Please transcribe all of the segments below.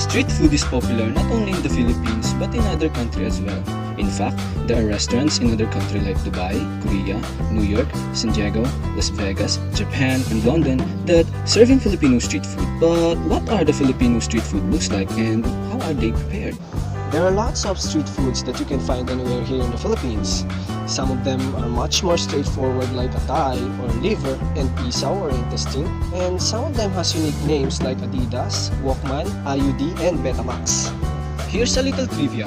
Street food is popular not only in the Philippines but in other countries as well. In fact, there are restaurants in other countries like Dubai, Korea, New York, San Diego, Las Vegas, Japan, and London that serving Filipino street food. But what are the Filipino street food looks like and how are they prepared? There are lots of street foods that you can find anywhere here in the Philippines. Some of them are much more straightforward like atay or liver and isaw or intestine. And some of them has unique names like Adidas, Walkman, IUD, and Betamax. Here's a little trivia.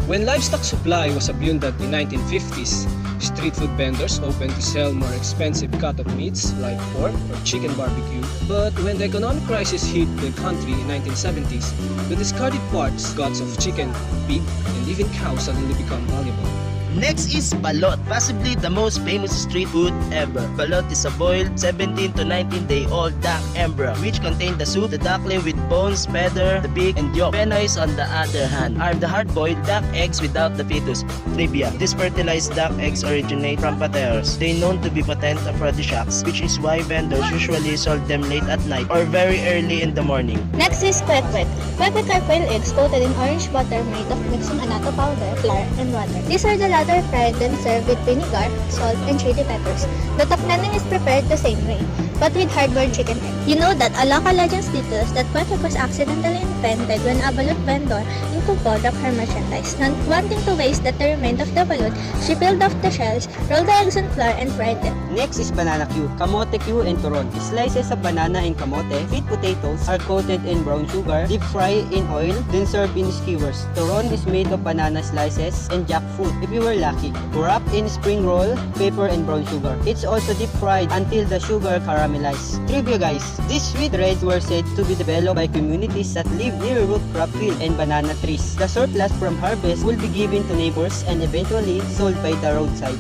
When livestock supply was abundant in 1950s, street food vendors opened to sell more expensive cut of meats like pork or chicken barbecue. But when the economic crisis hit the country in 1970s, the discarded parts, guts of chicken, pig, and even cow suddenly become valuable. Next is balot, possibly the most famous street food ever. Balot is a boiled 17 to 19-day-old duck embryo, which contain the soup, the duckling with bones, feather, the beak, and yolk. Penoys, on the other hand, are the hard-boiled duck eggs without the fetus. Trivia: these fertilized duck eggs originate from pateros. They known to be potent aphrodisiacs, which is why vendors usually sold them late at night or very early in the morning. Next is kwek-kwek. Kwek-kwek are quail eggs coated in orange butter made of mixing annatto powder, flour, and water. These are the latter fried and served with vinegar, salt, and chili peppers. The toknening is prepared the same way, but with hard-boiled chicken egg. You know that a local legend states that kwek-kwek was accidentally invented when a balut vendor in Tupo dropped her merchandise. Not wanting to waste the remains of the balut, she peeled off the shells, rolled the eggs in flour, and fried them. Next is banana Q, kamote Q, and turon. Slices of banana and kamote, sweet potatoes are coated in brown sugar, deep fried in oil, then served in skewers. Turon is made of banana slices and jackfruit, if you were lucky. Wrapped in spring roll, paper, and brown sugar. It's also deep fried until the sugar caramelizes. Trivia guys, these sweet breads were said to be developed by communities that live near root crop field and banana trees. The surplus from harvest will be given to neighbors and eventually sold by the roadside.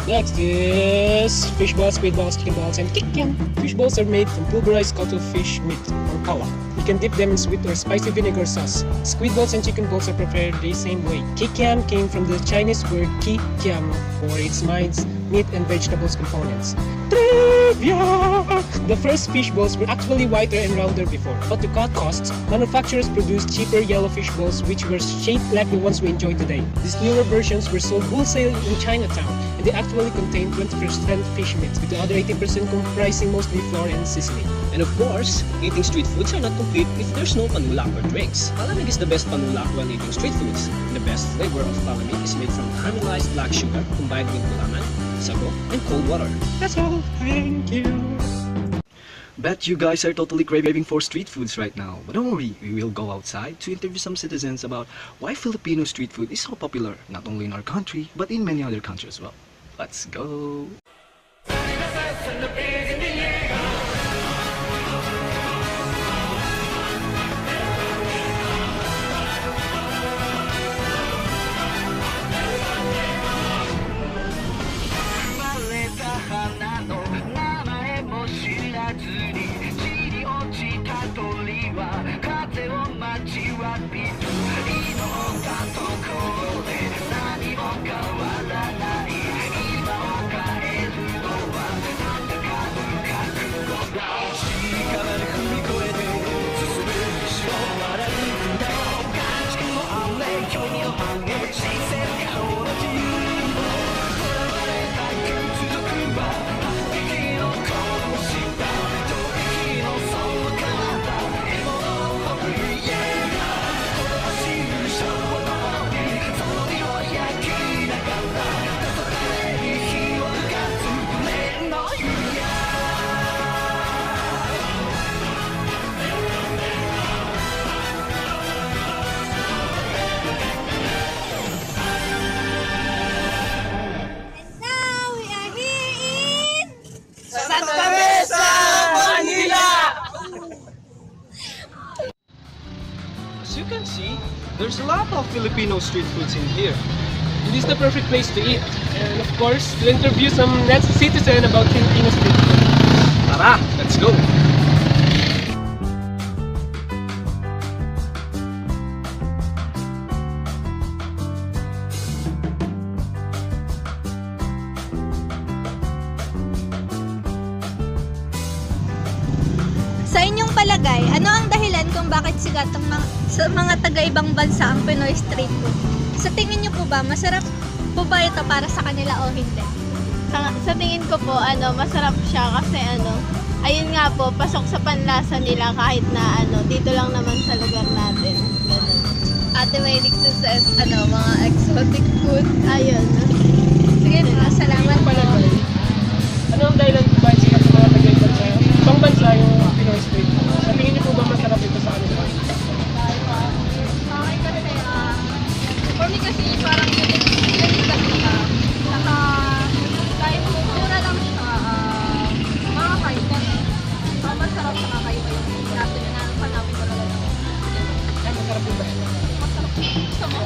Next is fish balls, squid balls, chicken balls, and kikiam. Fish balls are made from pulverized cuttlefish meat or kawa. You can dip them in sweet or spicy vinegar sauce. Squid balls and chicken balls are prepared the same way. Kikiam came from the Chinese word kikiam for its mince, meat, and vegetables components. Trivia! The first fish balls were actually whiter and rounder before, but to cut costs, manufacturers produced cheaper yellow fish balls which were shaped like the ones we enjoy today. These newer versions were sold wholesale in Chinatown, and they actually contain 20% fish meat, with the other 80% comprising mostly flour and seasoning. And of course, eating street foods are not complete if there's no panulak or drinks. Palamig is the best panulak while eating street foods. The best flavor of palamig is made from caramelized black sugar combined with gulaman, sago, and cold water. That's all. Thank you. Bet you guys are totally craving for street foods right now. But don't worry, we will go outside to interview some citizens about why Filipino street food is so popular, not only in our country, but in many other countries as well. Let's go! As you can see, there's a lot of Filipino street foods in here. It is the perfect place to eat. And of course, to interview some next citizen about Filipino street food. Tara, let's go! Sa inyong palagay, ano ang dahilan kung bakit sikat sa mga taga-ibang bansa ang Pinoy street food. Sa tingin niyo po ba, masarap po ba ito para sa kanila o hindi? Sa tingin ko po, masarap siya kasi ayun nga po, pasok sa panlasa nila kahit na dito lang naman sa lugar natin. Ganun. Ate Maylix says, mga exotic food. Ayun. Sige po, salamat po. Ano ang dahilan kung bakit sikat sa mga ibang bansa yung Pinoy street food? Sa tingin niyo po ba masarap ito sa kanila? Okay kasi, for me kasi parang unique kasi siya. Saka, kahit mura lang siya, makakain ka na. So, masarap sa kakaiba yung natin na hanapin talaga lang. Ay, masarap din ba ito? Masarap. Gusto mo?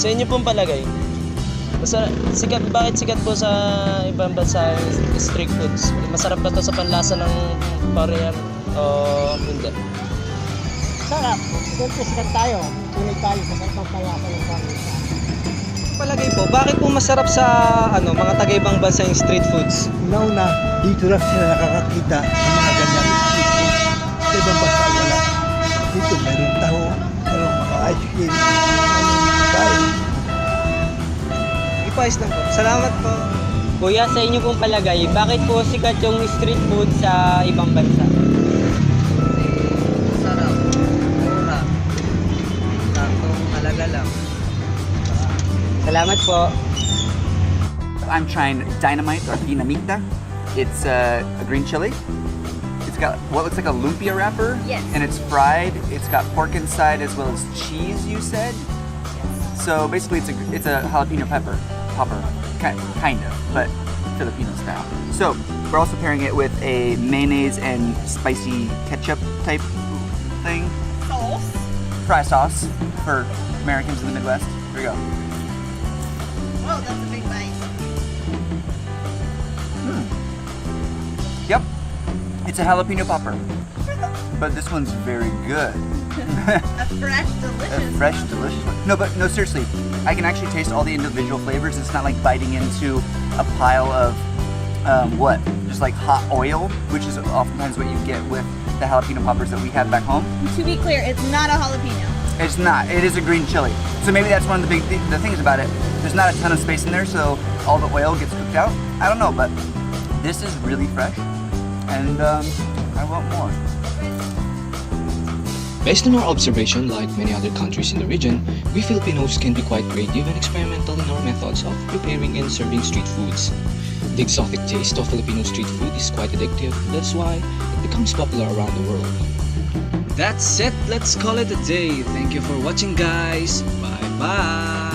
Sa inyo pong palagay, bakit sikat po sa ibang bansa yung street foods? Masarap ba to sa panlasa ng parehan o hindi? Sarap. Siyempre sikat tayo. Tunay tayo. Masarap ang palasa ng pamilya. Palagay po, bakit po masarap sa mga taga-ibang bansa yung street foods? Una-una, dito lang sila nakakakita ng mga ganyan street food. Sa ibang bansa wala. Dito meron taho, meron mga ice cream, kain. Ipais lang po. Salamat po. Kuya, sa inyo pong palagay, bakit po sikat yung street food sa ibang bansa? Sarap, mura, taktong halaga lang. Salamat po. I'm trying dynamite or dinamita. It's a green chili. It's got what looks like a lumpia wrapper. Yes. And it's fried. It's got pork inside as well as cheese, you said? So basically it's a jalapeno popper, kind of, but Filipino style. So we're also pairing it with a mayonnaise and spicy ketchup type thing. Sauce? Fry sauce for Americans in the Midwest. Here we go. Wow, that's a big bite. Yep, it's a jalapeno popper, but this one's very good. A fresh, delicious. A fresh, delicious one. No, seriously, I can actually taste all the individual flavors. It's not like biting into a pile of just like hot oil, which is oftentimes what you get with the jalapeno poppers that we have back home. To be clear, it's not a jalapeno. It's not. It is a green chili. So maybe that's one of the things about it. There's not a ton of space in there, so all the oil gets cooked out. I don't know, but this is really fresh, and I want more. Based on our observation, like many other countries in the region, we Filipinos can be quite creative and experimental in our methods of preparing and serving street foods. The exotic taste of Filipino street food is quite addictive. That's why it becomes popular around the world. That's it. Let's call it a day. Thank you for watching, guys. Bye-bye.